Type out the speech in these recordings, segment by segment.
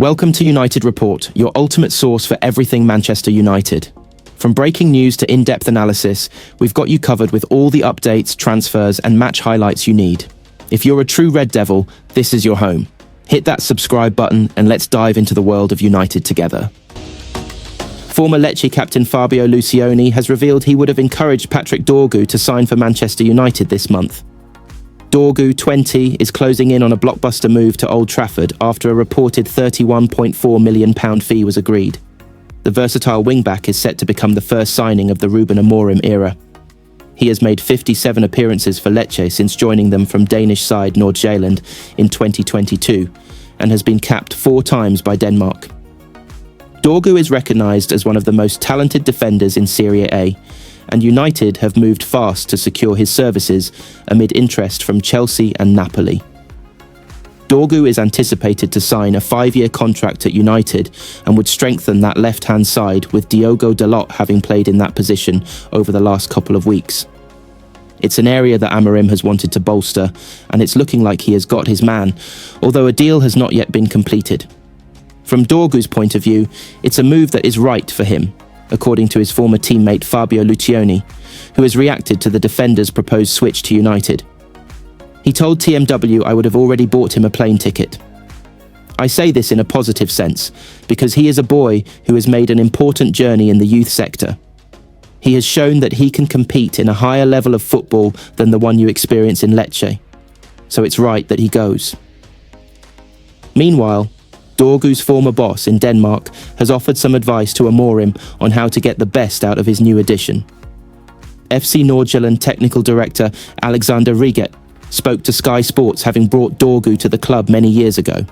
Welcome to United Report, your ultimate source for everything Manchester United. From breaking news to in-depth analysis, we've got you covered with all the updates, transfers, and match highlights you need. If you're a true Red Devil, this is your home. Hit that subscribe button and let's dive into the world of United together. Former Lecce captain Fabio Lucioni has revealed he would have encouraged Patrick Dorgu to sign for Manchester United this month. Dorgu, 20, is closing in on a blockbuster move to Old Trafford after a reported £31.4 million fee was agreed. The versatile wingback is set to become the first signing of the Ruben Amorim era. He has made 57 appearances for Lecce since joining them from Danish side Nordsjælland in 2022 and has been capped 4 times by Denmark. Dorgu is recognised as one of the most talented defenders in Serie A, and United have moved fast to secure his services amid interest from Chelsea and Napoli. Dorgu is anticipated to sign a 5-year contract at United and would strengthen that left-hand side, with Diogo Dalot having played in that position over the last couple of weeks. It's an area that Amorim has wanted to bolster, and it's looking like he has got his man, although a deal has not yet been completed. From Dorgu's point of view, it's a move that is right for him, according to his former teammate Fabio Lucioni, who has reacted to the defender's proposed switch to United. He told TMW I would have already bought him a plane ticket. I say this in a positive sense, because he is a boy who has made an important journey in the youth sector. He has shown that he can compete in a higher level of football than the one you experience in Lecce, so it's right that he goes. Meanwhile, Dorgu's former boss in Denmark has offered some advice to Amorim on how to get the best out of his new addition. FC Nordsjælland technical director Alexander Garnacho spoke to Sky Sports, having brought Dorgu to the club many years ago.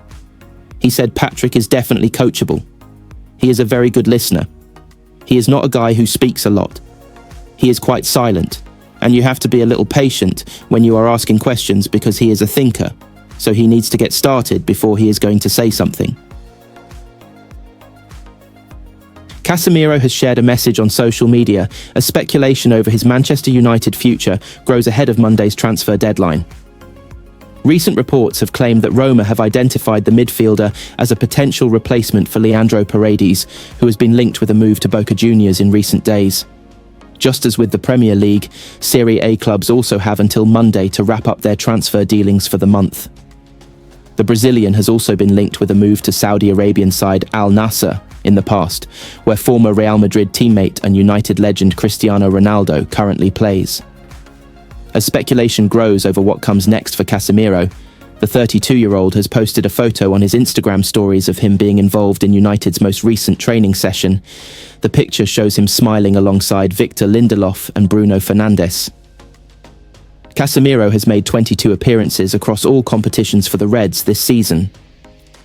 He said Patrick is definitely coachable. He is a very good listener. He is not a guy who speaks a lot. He is quite silent, and you have to be a little patient when you are asking questions because he is a thinker, so he needs to get started before he is going to say something. Casemiro has shared a message on social media as speculation over his Manchester United future grows ahead of Monday's transfer deadline. Recent reports have claimed that Roma have identified the midfielder as a potential replacement for Leandro Paredes, who has been linked with a move to Boca Juniors in recent days. Just as with the Premier League, Serie A clubs also have until Monday to wrap up their transfer dealings for the month. The Brazilian has also been linked with a move to Saudi Arabian side Al Nassr in the past, where former Real Madrid teammate and United legend Cristiano Ronaldo currently plays. As speculation grows over what comes next for Casemiro, the 32-year-old has posted a photo on his Instagram stories of him being involved in United's most recent training session. The picture shows him smiling alongside Victor Lindelof and Bruno Fernandes. Casemiro has made 22 appearances across all competitions for the Reds this season.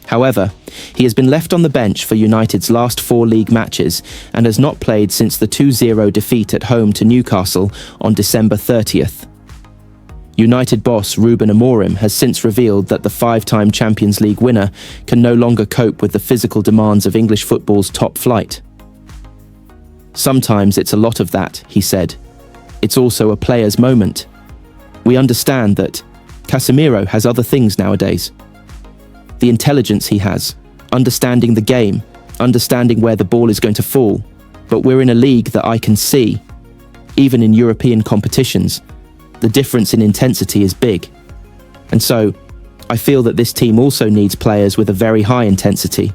However, he has been left on the bench for United's last 4 league matches and has not played since the 2-0 defeat at home to Newcastle on December 30th. United boss Ruben Amorim has since revealed that the 5-time Champions League winner can no longer cope with the physical demands of English football's top flight. Sometimes it's a lot of that, he said. It's also a player's moment. We understand that Casemiro has other things nowadays. The intelligence he has, understanding the game, understanding where the ball is going to fall. But we're in a league that I can see, even in European competitions, the difference in intensity is big. And so, I feel that this team also needs players with a very high intensity.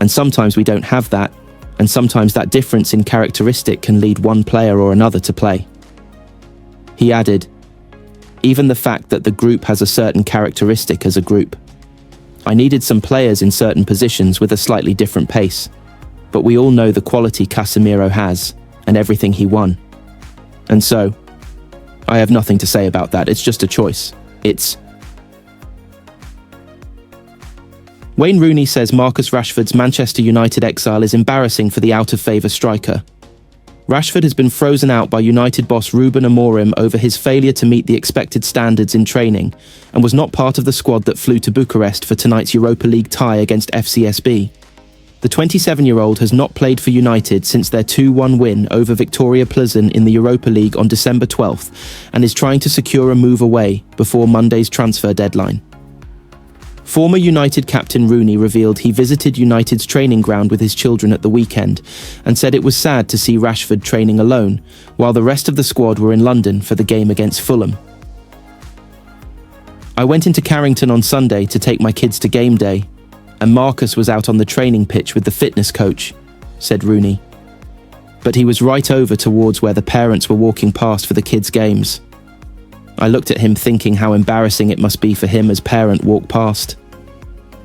And sometimes we don't have that, and sometimes that difference in characteristic can lead one player or another to play. He added, even the fact that the group has a certain characteristic as a group. I needed some players in certain positions with a slightly different pace, but we all know the quality Casemiro has and everything he won. And so, I have nothing to say about that, it's just a choice. Wayne Rooney says Marcus Rashford's Manchester United exile is embarrassing for the out-of-favour striker. Rashford has been frozen out by United boss Ruben Amorim over his failure to meet the expected standards in training and was not part of the squad that flew to Bucharest for tonight's Europa League tie against FCSB. The 27-year-old has not played for United since their 2-1 win over Victoria Plzeň in the Europa League on December 12th and is trying to secure a move away before Monday's transfer deadline. Former United captain Rooney revealed he visited United's training ground with his children at the weekend and said it was sad to see Rashford training alone, while the rest of the squad were in London for the game against Fulham. "I went into Carrington on Sunday to take my kids to game day, and Marcus was out on the training pitch with the fitness coach," said Rooney. "But he was right over towards where the parents were walking past for the kids' games. I looked at him thinking how embarrassing it must be for him as parent walk past."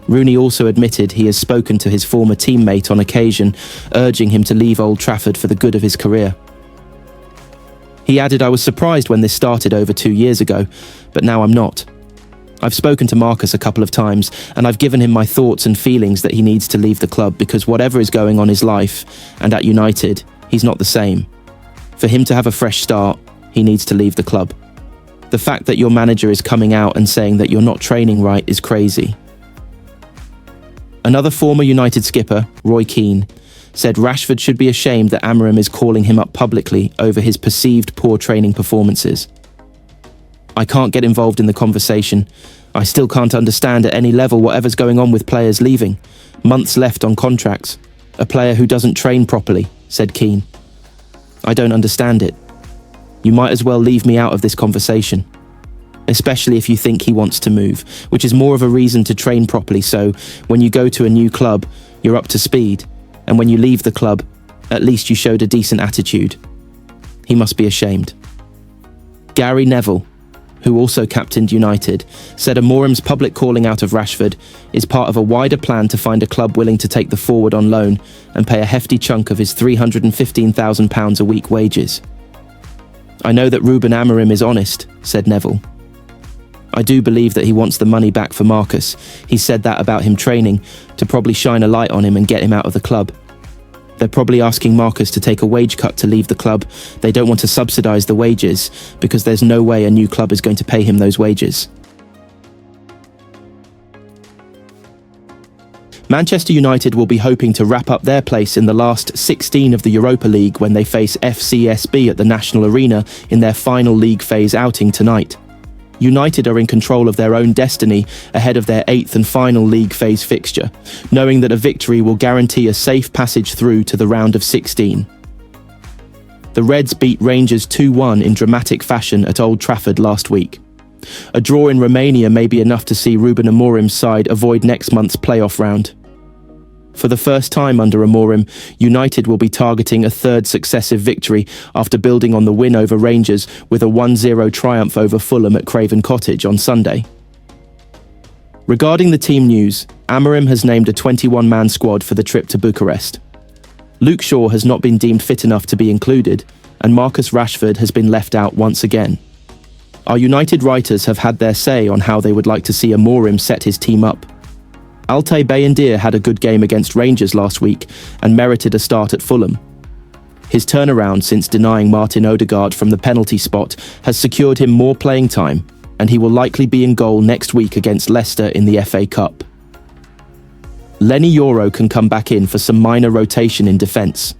Rooney also admitted he has spoken to his former teammate on occasion, urging him to leave Old Trafford for the good of his career. He added, "I was surprised when this started over 2 years ago, but now I'm not. I've spoken to Marcus a couple of times, and I've given him my thoughts and feelings that he needs to leave the club because whatever is going on in his life, and at United, he's not the same. For him to have a fresh start, he needs to leave the club. The fact that your manager is coming out and saying that you're not training right is crazy." Another former United skipper, Roy Keane, said Rashford should be ashamed that Amorim is calling him up publicly over his perceived poor training performances. "I can't get involved in the conversation. I still can't understand at any level whatever's going on with players leaving. Months left on contracts. A player who doesn't train properly," said Keane. "I don't understand it. You might as well leave me out of this conversation. Especially if you think he wants to move, which is more of a reason to train properly so when you go to a new club, you're up to speed, and when you leave the club, at least you showed a decent attitude. He must be ashamed." Gary Neville, who also captained United, said Amorim's public calling out of Rashford is part of a wider plan to find a club willing to take the forward on loan and pay a hefty chunk of his £315,000 a week wages. "I know that Ruben Amorim is honest," said Neville. "I do believe that he wants the money back for Marcus. He said that about him training, to probably shine a light on him and get him out of the club. They're probably asking Marcus to take a wage cut to leave the club. They don't want to subsidise the wages, because there's no way a new club is going to pay him those wages." Manchester United will be hoping to wrap up their place in the last 16 of the Europa League when they face FCSB at the National Arena in their final league phase outing tonight. United are in control of their own destiny ahead of their 8th and final league phase fixture, knowing that a victory will guarantee a safe passage through to the round of 16. The Reds beat Rangers 2-1 in dramatic fashion at Old Trafford last week. A draw in Romania may be enough to see Ruben Amorim's side avoid next month's playoff round. For the first time under Amorim, United will be targeting a third successive victory after building on the win over Rangers with a 1-0 triumph over Fulham at Craven Cottage on Sunday. Regarding the team news, Amorim has named a 21-man squad for the trip to Bucharest. Luke Shaw has not been deemed fit enough to be included, and Marcus Rashford has been left out once again. Our United writers have had their say on how they would like to see Amorim set his team up. Altay Bayindir had a good game against Rangers last week and merited a start at Fulham. His turnaround since denying Martin Odegaard from the penalty spot has secured him more playing time, and he will likely be in goal next week against Leicester in the FA Cup. Lenny Yoro can come back in for some minor rotation in defence.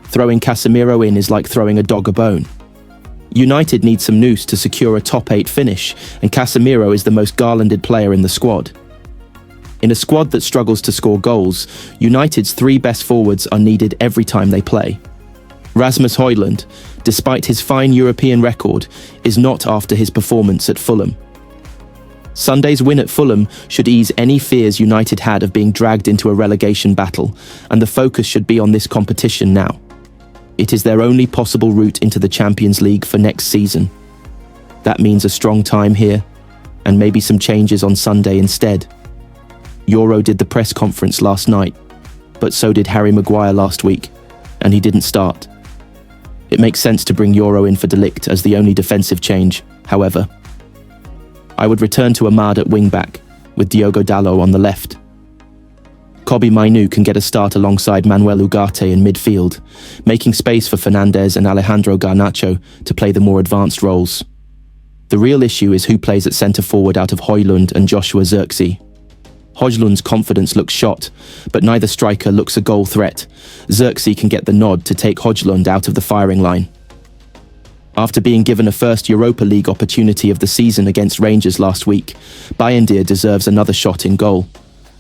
Throwing Casemiro in is like throwing a dog a bone. United need some nous to secure a top 8 finish, and Casemiro is the most garlanded player in the squad. In a squad that struggles to score goals, United's 3 best forwards are needed every time they play. Rasmus Højlund, despite his fine European record, is not after his performance at Fulham. Sunday's win at Fulham should ease any fears United had of being dragged into a relegation battle, and the focus should be on this competition now. It is their only possible route into the Champions League for next season. That means a strong time here, and maybe some changes on Sunday instead. Yoro did the press conference last night, but so did Harry Maguire last week, and he didn't start. It makes sense to bring Yoro in for De Ligt as the only defensive change, however. I would return to Ahmad at wing-back, with Diogo Dalot on the left. Kobbie Mainoo can get a start alongside Manuel Ugarte in midfield, making space for Fernandes and Alejandro Garnacho to play the more advanced roles. The real issue is who plays at centre-forward out of Højlund and Joshua Zirkzee. Højlund's confidence looks shot, but neither striker looks a goal threat. Zirkzee can get the nod to take Højlund out of the firing line. After being given a first Europa League opportunity of the season against Rangers last week, Bayindir deserves another shot in goal.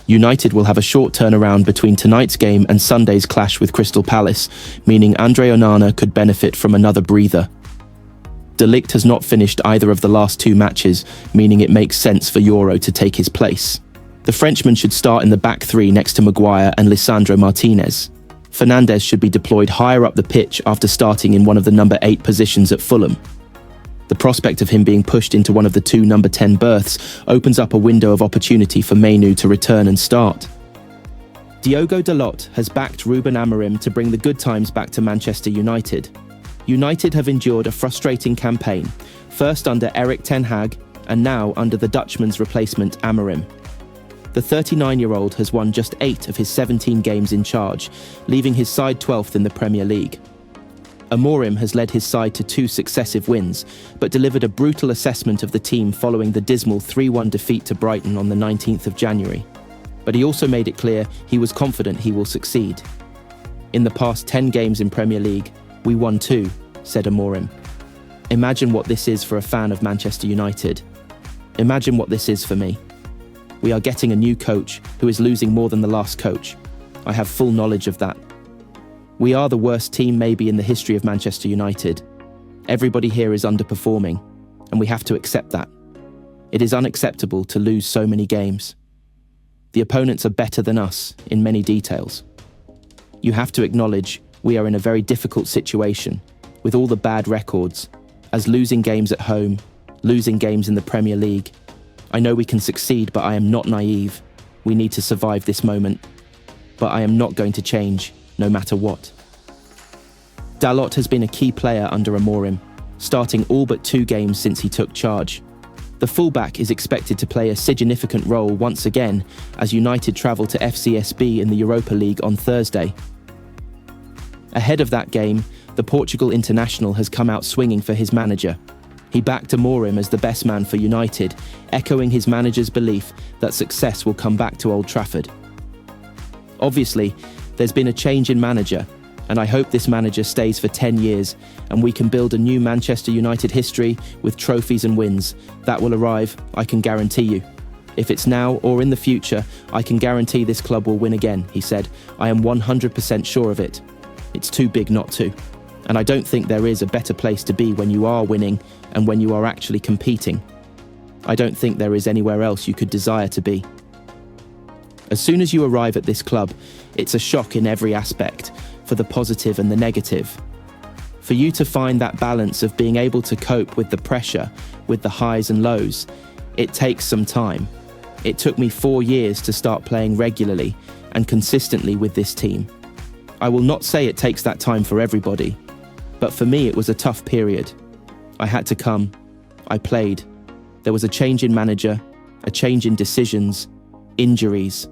United will have a short turnaround between tonight's game and Sunday's clash with Crystal Palace, meaning Andre Onana could benefit from another breather. De Ligt has not finished either of the last two matches, meaning it makes sense for Euro to take his place. The Frenchman should start in the back three next to Maguire and Lisandro Martinez. Fernandes should be deployed higher up the pitch after starting in one of the number 8 positions at Fulham. The prospect of him being pushed into one of the two number 10 berths opens up a window of opportunity for Mainoo to return and start. Diogo Dalot has backed Ruben Amorim to bring the good times back to Manchester United. United have endured a frustrating campaign, first under Erik Ten Hag and now under the Dutchman's replacement Amorim. The 39-year-old has won just 8 of his 17 games in charge, leaving his side 12th in the Premier League. Amorim has led his side to 2 successive wins, but delivered a brutal assessment of the team following the dismal 3-1 defeat to Brighton on the 19th of January. But he also made it clear he was confident he will succeed. In the past 10 games in Premier League, we won 2, said Amorim. Imagine what this is for a fan of Manchester United. Imagine what this is for me. We are getting a new coach who is losing more than the last coach. I have full knowledge of that. We are the worst team maybe in the history of Manchester United. Everybody here is underperforming, and we have to accept that. It is unacceptable to lose so many games. The opponents are better than us in many details. You have to acknowledge we are in a very difficult situation, with all the bad records, as losing games at home, losing games in the Premier League. I know we can succeed, but I am not naive. We need to survive this moment. But I am not going to change, no matter what. Dalot has been a key player under Amorim, starting all but 2 games since he took charge. The fullback is expected to play a significant role once again as United travel to FCSB in the Europa League on Thursday. Ahead of that game, the Portugal international has come out swinging for his manager. He backed Amorim as the best man for United, echoing his manager's belief that success will come back to Old Trafford. Obviously, there's been a change in manager, and I hope this manager stays for 10 years and we can build a new Manchester United history with trophies and wins. That will arrive, I can guarantee you. If it's now or in the future, I can guarantee this club will win again, he said. I am 100% sure of it. It's too big not to. And I don't think there is a better place to be when you are winning and when you are actually competing. I don't think there is anywhere else you could desire to be. As soon as you arrive at this club, it's a shock in every aspect, for the positive and the negative. For you to find that balance of being able to cope with the pressure, with the highs and lows, it takes some time. It took me 4 years to start playing regularly and consistently with this team. I will not say it takes that time for everybody, but for me it was a tough period. I had to come. I played. There was a change in manager, a change in decisions, injuries,